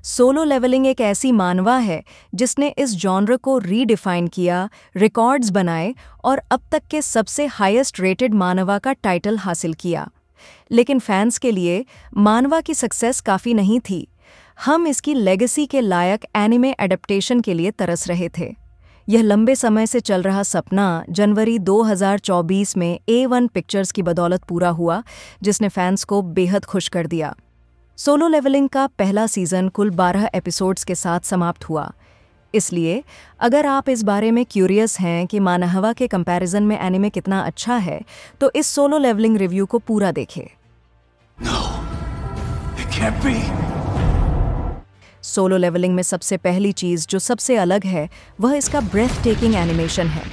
Solo levelling एक ऐसी मानवा है जिसने इस जॉनर को रीडिफाइन किया, रिकॉर्ड्स बनाए और अब तक के सबसे हाईएस्ट रेटेड मानवा का टाइटल हासिल किया। लेकिन फैंस के लिए मानवा की सक्सेस काफ़ी नहीं थी। हम इसकी लेगेसी के लायक एनिमे एडप्टेशन के लिए तरस रहे थे। यह लंबे समय से चल रहा सपना जनवरी 2024 में A1 पिक्चर्स की बदौलत पूरा हुआ, जिसने फैंस को बेहद खुश कर दिया। सोलो लेवलिंग का पहला सीज़न कुल 12 एपिसोड्स के साथ समाप्त हुआ। इसलिए अगर आप इस बारे में क्यूरियस हैं कि मानहवा के कंपैरिजन में एनिमे कितना अच्छा है, तो इस सोलो लेवलिंग रिव्यू को पूरा देखें। No, it can't be. Solo Leveling में सबसे पहली चीज़ जो सबसे अलग है वह इसका ब्रेथ टेकिंग एनिमेशन है।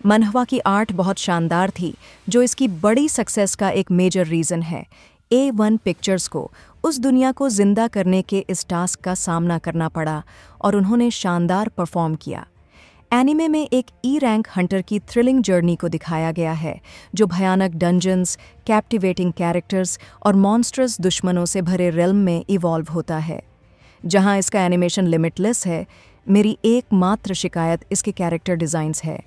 मनहवा की आर्ट बहुत शानदार थी, जो इसकी बड़ी सक्सेस का एक मेजर रीज़न है। A1 पिक्चर्स को उस दुनिया को जिंदा करने के इस टास्क का सामना करना पड़ा और उन्होंने शानदार परफॉर्म किया। एनिमे में एक E-रैंक हंटर की थ्रिलिंग जर्नी को दिखाया गया है, जो भयानक डंजन्स, कैप्टिवेटिंग कैरेक्टर्स और मॉन्स्ट्रस दुश्मनों से भरे रेल्म में इवॉल्व होता है। जहां इसका एनिमेशन लिमिटलेस है, मेरी एकमात्र शिकायत इसके कैरेक्टर डिज़ाइंस है।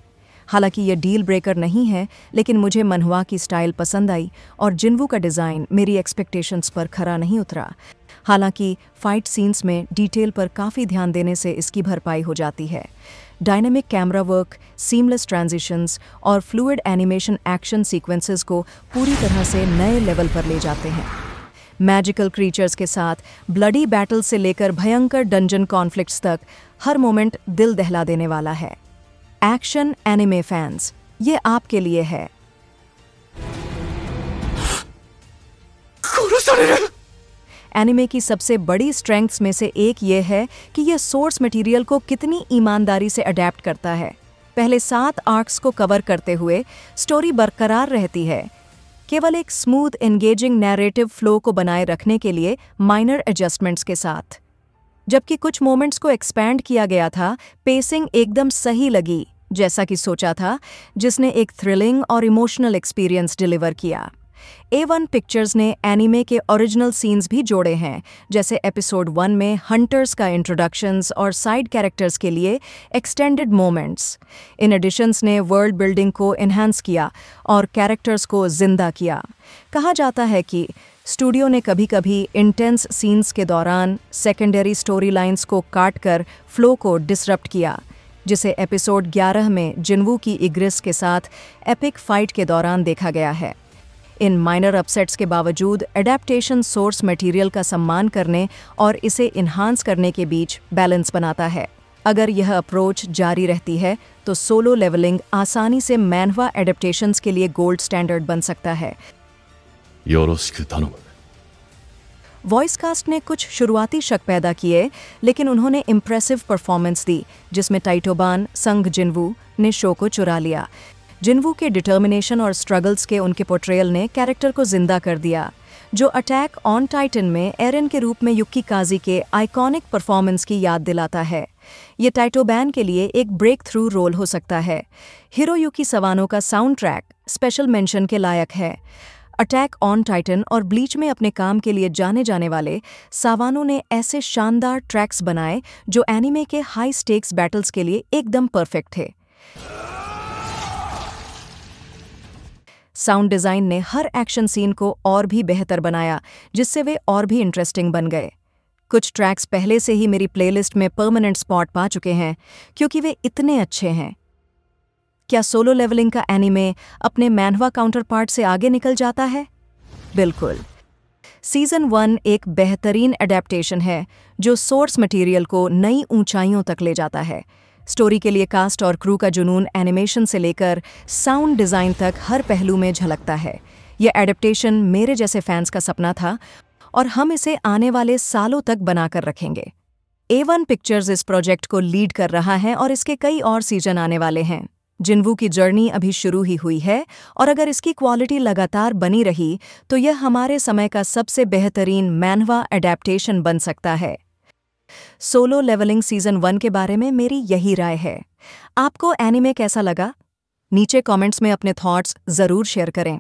हालांकि ये डील ब्रेकर नहीं है, लेकिन मुझे मनहवा की स्टाइल पसंद आई और जिन्वू का डिज़ाइन मेरी एक्सपेक्टेशंस पर खरा नहीं उतरा। हालांकि फाइट सीन्स में डिटेल पर काफ़ी ध्यान देने से इसकी भरपाई हो जाती है। Dynamic camera work, seamless transitions और फ्लूइड एनिमेशन एक्शन सीक्वेंसेस को पूरी तरह से नए लेवल पर ले जाते हैं। मैजिकल क्रीचर्स के साथ ब्लडी बैटल से लेकर भयंकर डंजन कॉन्फ्लिक्ट्स तक हर मोमेंट दिल दहला देने वाला है। एक्शन एनिमे फैंस, ये आपके लिए है। एनिमे की सबसे बड़ी स्ट्रेंथ्स में से एक ये है कि यह सोर्स मटेरियल को कितनी ईमानदारी से अडेप्ट करता है। पहले 7 आर्क्स को कवर करते हुए स्टोरी बरकरार रहती है, केवल एक स्मूथ एंगेजिंग नैरेटिव फ्लो को बनाए रखने के लिए माइनर एडजस्टमेंट्स के साथ। जबकि कुछ मोमेंट्स को एक्सपैंड किया गया था, पेसिंग एकदम सही लगी, जैसा कि सोचा था, जिसने एक थ्रिलिंग और इमोशनल एक्सपीरियंस डिलीवर किया। A1 पिक्चर्स ने एनिमे के ओरिजिनल सीन्स भी जोड़े हैं, जैसे एपिसोड 1 में हंटर्स का इंट्रोडक्शंस और साइड कैरेक्टर्स के लिए एक्सटेंडेड मोमेंट्स। इन एडिशंस ने वर्ल्ड बिल्डिंग को एनहांस किया और कैरेक्टर्स को जिंदा किया। कहा जाता है कि स्टूडियो ने कभी-कभी इंटेंस सीन्स के दौरान सेकेंडरी स्टोरी लाइन्स को काटकर फ्लो को डिसरप्ट किया, जिसे एपिसोड 11 में जिन्वू की इग्रिस के साथ एपिक फाइट के दौरान देखा गया है। इन माइनर अपसेट्स के बावजूद एडेप्टेशन सोर्स मटेरियल का सम्मान करने और इसे इन्हांस करने के बीच बैलेंस बनाता है। अगर यह अप्रोच जारी रहती है तो सोलो लेवलिंग आसानी से मैनहवा एडेप्टेशंस के लिए गोल्ड स्टैंडर्ड बन सकता है। वॉइस कास्ट ने कुछ शुरुआती शक पैदा किए, लेकिन उन्होंने इम्प्रेसिव परफॉर्मेंस दी, जिसमें टाइटोबान संग जिन्वू ने शो को चुरा लिया। जिन्वू के डिटर्मिनेशन और स्ट्रगल्स के उनके पोर्ट्रेयल ने कैरेक्टर को जिंदा कर दिया, जो अटैक ऑन टाइटन में एरन के रूप में युक्की काजी के आइकॉनिक परफॉर्मेंस की याद दिलाता है। ये टाइटोबैन के लिए एक ब्रेक थ्रू रोल हो सकता है। हिरोयुकी सवानो का साउंड ट्रैक स्पेशल मेंशन के लायक है। अटैक ऑन टाइटन और ब्लीच में अपने काम के लिए जाने जाने वाले सावानो ने ऐसे शानदार ट्रैक्स बनाए जो एनिमे के हाई स्टेक्स बैटल्स के लिए एकदम परफेक्ट थे। साउंड डिज़ाइन ने हर एक्शन सीन को और भी बेहतर बनाया, जिससे वे और भी इंटरेस्टिंग बन गए। कुछ ट्रैक्स पहले से ही मेरी प्लेलिस्ट में परमानेंट स्पॉट पा चुके हैं, क्योंकि वे इतने अच्छे हैं। क्या सोलो लेवलिंग का एनिमे अपने मैनहवा काउंटर पार्ट से आगे निकल जाता है? बिल्कुल। सीज़न 1 एक बेहतरीन एडेप्टेशन है जो सोर्स मटेरियल को नई ऊंचाइयों तक ले जाता है। स्टोरी के लिए कास्ट और क्रू का जुनून एनिमेशन से लेकर साउंड डिज़ाइन तक हर पहलू में झलकता है। यह एडेप्टेशन मेरे जैसे फैंस का सपना था और हम इसे आने वाले सालों तक बनाकर रखेंगे। A1 पिक्चर्स इस प्रोजेक्ट को लीड कर रहा है और इसके कई और सीजन आने वाले हैं। जिन्वू की जर्नी अभी शुरू ही हुई है और अगर इसकी क्वालिटी लगातार बनी रही तो यह हमारे समय का सबसे बेहतरीन मैनहवा एडेप्टेशन बन सकता है। सोलो लेवलिंग सीजन 1 के बारे में मेरी यही राय है। आपको एनिमे कैसा लगा? नीचे कमेंट्स में अपने थॉट्स ज़रूर शेयर करें।